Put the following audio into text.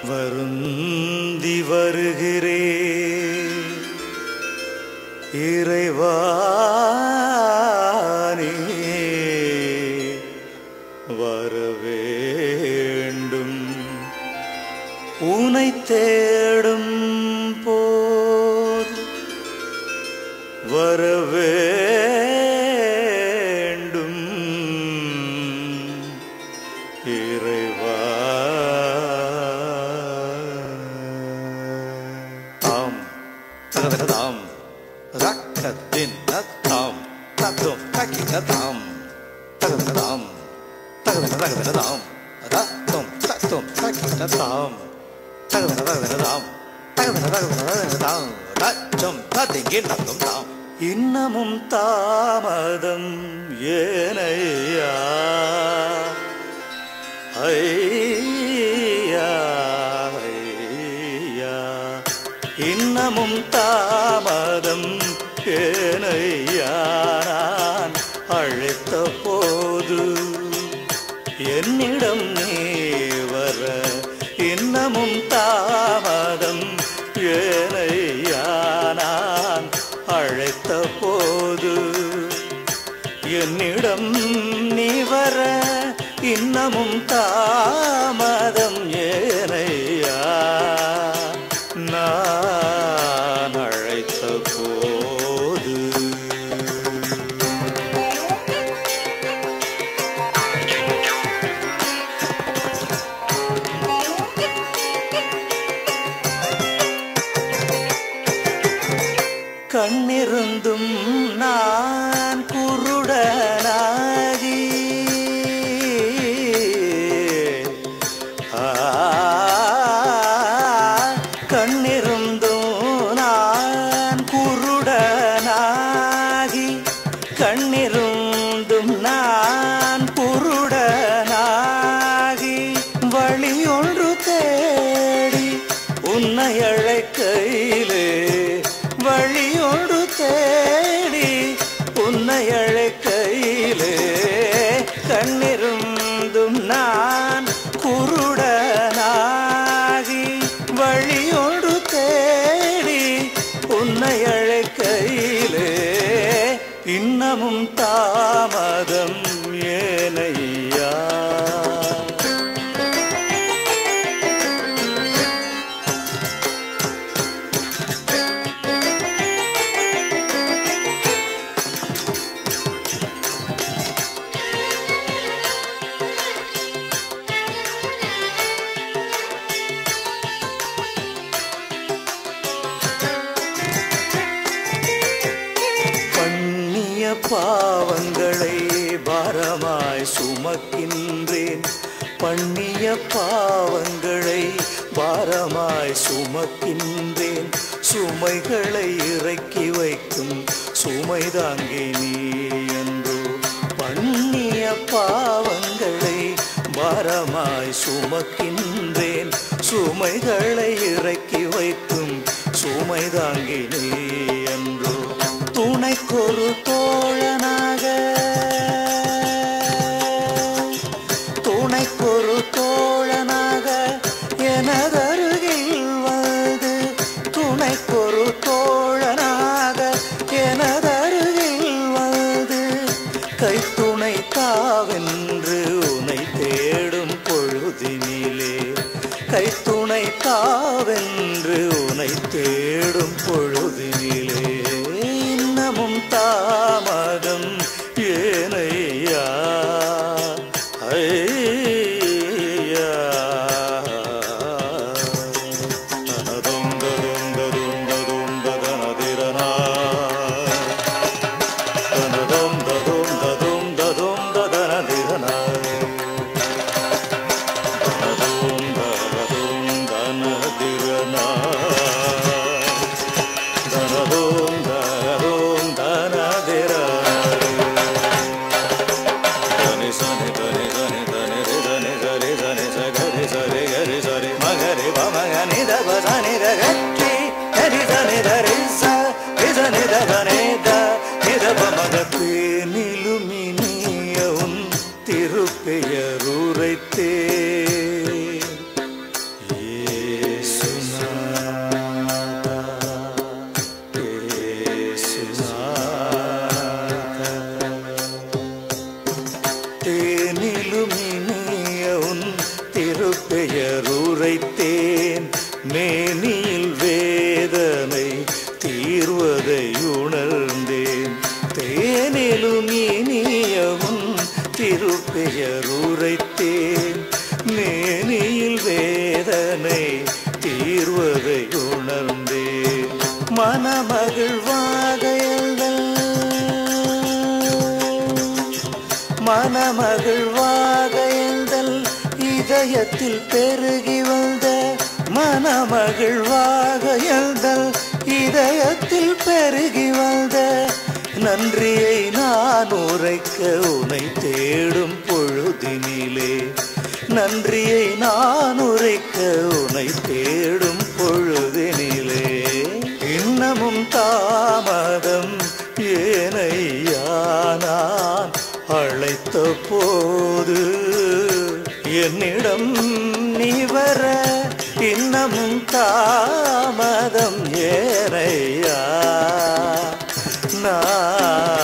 வருந்தி வருகிறே இறைவானே வரவேண்டும் உனை தேடும் போது வரவேண்டும் இறைவா தாம் தகதகதாம் ரக்கத்தின் தாம் தத்தும் தக்கிததாம் தகதகதாம் தகதகதகததாம் ரத்தும் தத்தும் தக்கிததாம் தகதகதகததாம் தகதகதகததாம் ரத்தும் தத்திங்கிததும் தாம் இன்னமும் தாமதம் ஏனையா ஐயா ஐயா இன்னமும் தாமதம் ஏனையா நான் அழைத்த போது என்னிடம் நீ வர இன்னமும் தாமதம் ஏனையா நான் அழைத்த போது என்னிடம் நீ வர இன்னமும் தாமதம் ஏனையா நான் அழைத்த போது கண்ணிருந்தும் நான் குருடனாகி கண்ணிருந்தும் நான் குருடனாகி கண்ணிருந்தும் நான் குருடனாகி வழியொன்று தேடி உன்னை அழைக்கையிலே வழியொன்று தேடி உன்னை அழைக்கையிலே கண்ணிருந்தும் நான் குருடனாகி வழியொன்று தேடி உன்னை அழைக்கையிலே இன்னமும் தாமதம் ஏனையா பாவங்களை பாரமாய் சுமக்கின்றேன் பண்ணிய பாவங்களை பாரமாய் சுமக்கின்றேன் சுமைகளை இறக்கி வைக்கும் சுமை தாங்கி நீ என்றோ பண்ணிய பாவங்களை பாரமாய் சுமக்கின்றேன் சுமைகளை இறக்கி வைக்கும் சுமை தாங்கி நீ என்றோ துணைக்கொரு தோழனாக துணைக்கொரு தோழனாக எனதருகில் வந்து துணைக்கொரு தோழனாக எனதருகில் வந்து கைத்துணை தாவென்று உனை தேடும் பொழுதினிலே கைத்துணை தாவென்று உனை தேடும் பொழுதினிலே இன்னமும் தாமதம் ஏனையா ஐயா இதயத்தில் பெருகி வந்த மனமகிழ்வாக எந்தல் இதயத்தில் பெருகி வந்த நன்றியை நான் உரைக்க உனை தேடும் பொழுதினிலே நன்றியை நான் உரைக்க உனை தேடும் பொழுதினிலே இன்னமும் தாமதம் ஏனையா நான் அழைத்த போது என்னிடம் நீ வர இன்னமும் தாமதம் ஏனையா நான்